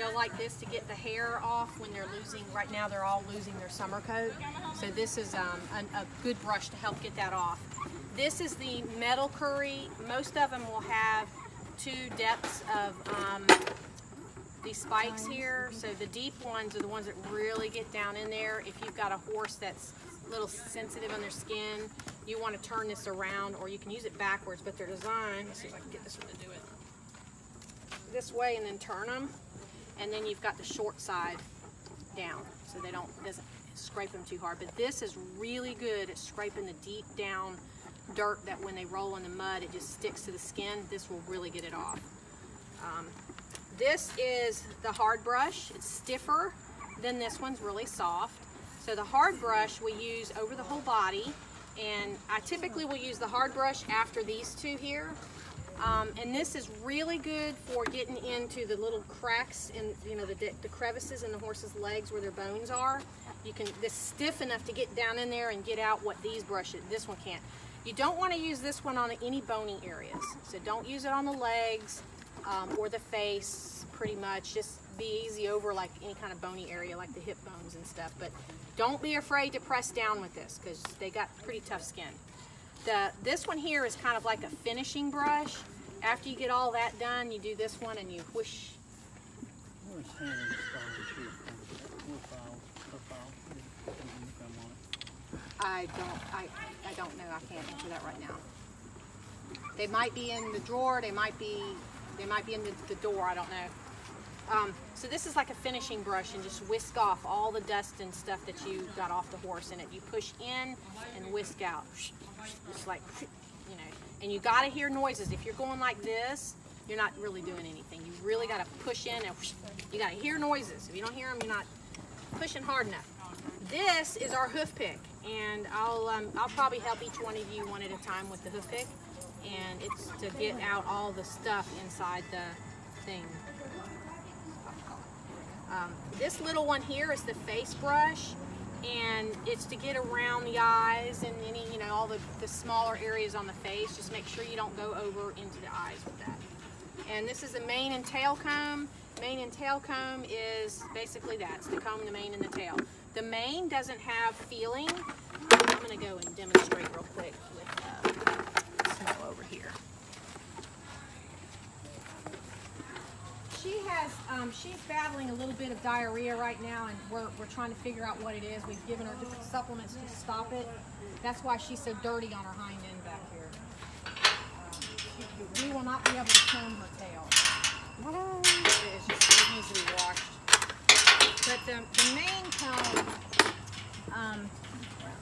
go like this to get the hair off when they're losing, right now they're all losing their summer coat. So this is a good brush to help get that off. This is the metal curry. Most of them will have 2 depths of these spikes here. So the deep ones are the ones that really get down in there. If you've got a horse that's a little sensitive on their skin, you want to turn this around, or you can use it backwards, but they're designed, let's see if I can get this one to do it, this way, and then turn them, and then you've got the short side down, so they doesn't scrape them too hard. But this is really good at scraping the deep down dirt that when they roll in the mud, it just sticks to the skin. This will really get it off. This is the hard brush. It's stiffer than this one's really soft. So the hard brush we use over the whole body, and I typically will use the hard brush after these 2 here. And this is really good for getting into the little cracks in, you know, the crevices in the horse's legs where their bones are. This is stiff enough to get down in there and get out what these brushes, this one can't. You don't want to use this one on any bony areas. So don't use it on the legs or the face, pretty much. Just be easy over like any kind of bony area like the hip bones and stuff. But don't be afraid to press down with this because they got pretty tough skin. This one here is kind of like a finishing brush. After you get all that done, you do this one and you whoosh. I don't know. I can't answer that right now. They might be in the drawer. They might be in the door. I don't know. So this is like a finishing brush, and just whisk off all the dust and stuff that you got off the horse in it. You push in and whisk out, just like, you know. And you got to hear noises. If you're going like this, you're not really doing anything. You really got to push in and you got to hear noises. If you don't hear them, you're not pushing hard enough. This is our hoof pick, and I'll probably help each one of you one at a time with the hoof pick, and it's to get out all the stuff inside the thing. This little one here is the face brush, and it's to get around the eyes and any, you know, all the smaller areas on the face. Just make sure you don't go over into the eyes with that. And this is a mane and tail comb. Mane and tail comb is basically that. It's to comb the mane and the tail. The mane doesn't have feeling. I'm going to go and demonstrate real quick with Snow over here. She's battling a little bit of diarrhea right now, and we're trying to figure out what it is. We've given her different supplements to stop it. That's why she's so dirty on her hind end back here. We will not be able to comb her tail. It needs to be washed. But the main comb, around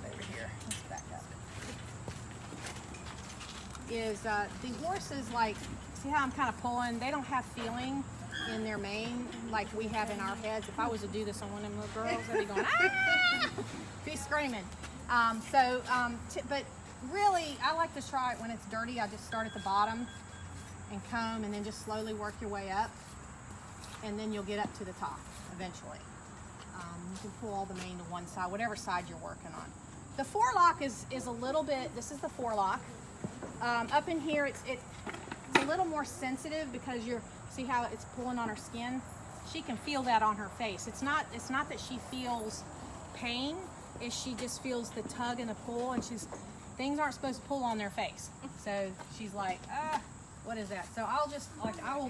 over here, let's back up, is the horses, like, see how I'm kind of pulling? They don't have feeling in their mane like we have in our heads. If I was to do this on one of them little girls, they'd be going, ah! Be screaming. But really, I like to try it when it's dirty. I just start at the bottom and comb, and then just slowly work your way up, and then you'll get up to the top eventually. You can pull all the mane to one side, whatever side you're working on. The forelock is a little bit, this is the forelock. Up in here, it's a little more sensitive because see how it's pulling on her skin? She can feel that on her face. It's not that she feels pain, she just feels the tug and the pull, and things aren't supposed to pull on their face. So she's like, what is that? So I will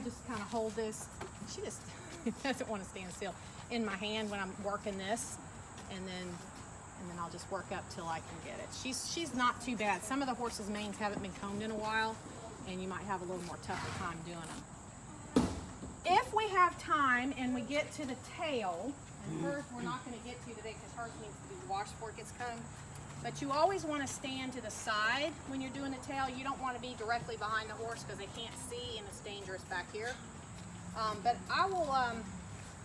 just kind of hold this. She just doesn't want to stand still in my hand when I'm working this, and then I'll just work up till I can get it. She's not too bad. Some of the horses' manes haven't been combed in a while, and you might have a little more tougher time doing them. If we have time and we get to the tail, and hers we're not going to get to today because hers needs to be washed before it gets combed, but you always want to stand to the side when you're doing the tail. You don't want to be directly behind the horse because they can't see, and it's dangerous back here. But I will,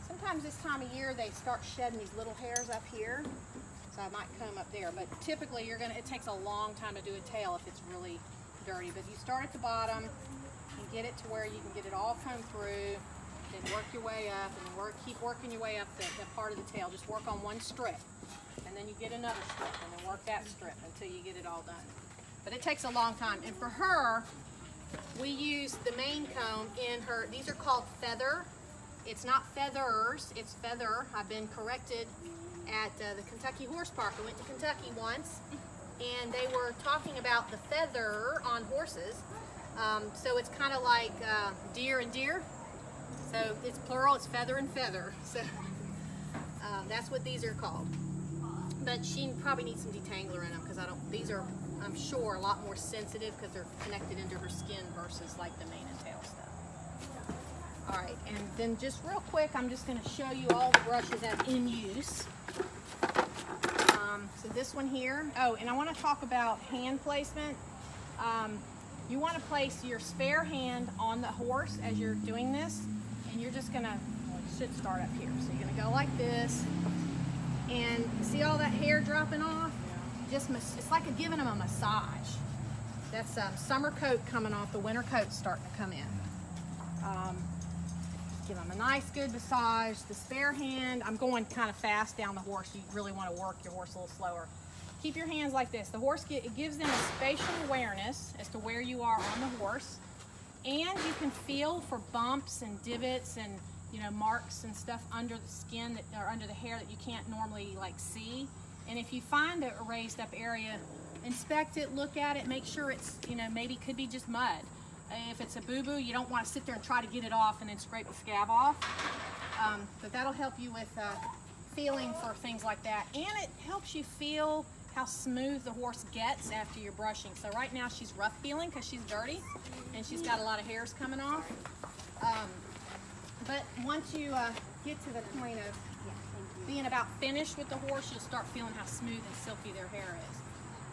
sometimes this time of year they start shedding these little hairs up here, so I might comb up there. But typically it takes a long time to do a tail if it's really dirty. But you start at the bottom and get it to where you can get it all combed through, then work your way up, and then keep working your way up the part of the tail. Just work on one strip, and then you get another strip, and then work that strip until you get it all done. But it takes a long time. And for her, we use the mane comb in her, these are called feather It's not feathers, it's feather. I've been corrected at the Kentucky Horse Park. I went to Kentucky once, and they were talking about the feather on horses. So it's kind of like deer and deer. So it's plural, it's feather and feather. So that's what these are called. But she probably needs some detangler in them because these are, I'm sure, a lot more sensitive because they're connected into her skin versus like the mane and tail stuff. All right, and then just real quick, I'm just going to show you all the brushes that's in use. So this one here. Oh, and I want to talk about hand placement. You want to place your spare hand on the horse as you're doing this, and you're just going to, should start up here. So you're going to go like this, and see all that hair dropping off? Just it's like giving them a massage. That's summer coat coming off, the winter coat starting to come in. Give them a nice good massage. The spare hand, I'm going kind of fast down the horse. You really want to work your horse a little slower. Keep your hands like this. The horse, it gives them a spatial awareness as to where you are on the horse. And you can feel for bumps and divots and marks and stuff under the skin or under the hair that you can't normally like see. And if you find a raised up area, inspect it, look at it, make sure it's, maybe could be just mud. If it's a boo-boo, you don't want to sit there and try to get it off and then scrape the scab off. But that'll help you with feeling for things like that. And it helps you feel how smooth the horse gets after you're brushing. So right now she's rough feeling because she's dirty and she's got a lot of hairs coming off. But once you get to the point of being about finished with the horse, you'll start feeling how smooth and silky their hair is.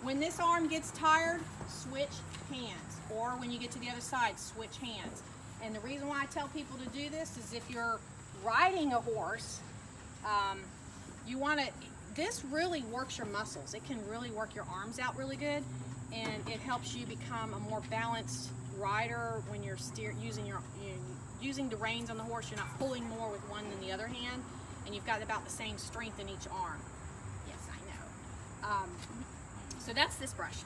When this arm gets tired, switch hands. Or when you get to the other side, switch hands. And the reason why I tell people to do this is if you're riding a horse, this really works your muscles. It can really work your arms out really good, and it helps you become a more balanced rider when you're using the reins on the horse. You're not pulling more with one than the other hand, and you've got about the same strength in each arm. Yes, I know. So that's this brush.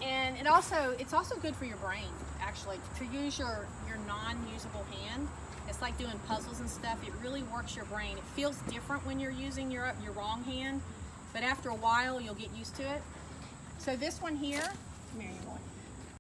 And it's also good for your brain, actually, to use your non-usable hand. It's like doing puzzles and stuff. It really works your brain. It feels different when you're using your wrong hand, but after a while, you'll get used to it. So this one here, come here, you boy.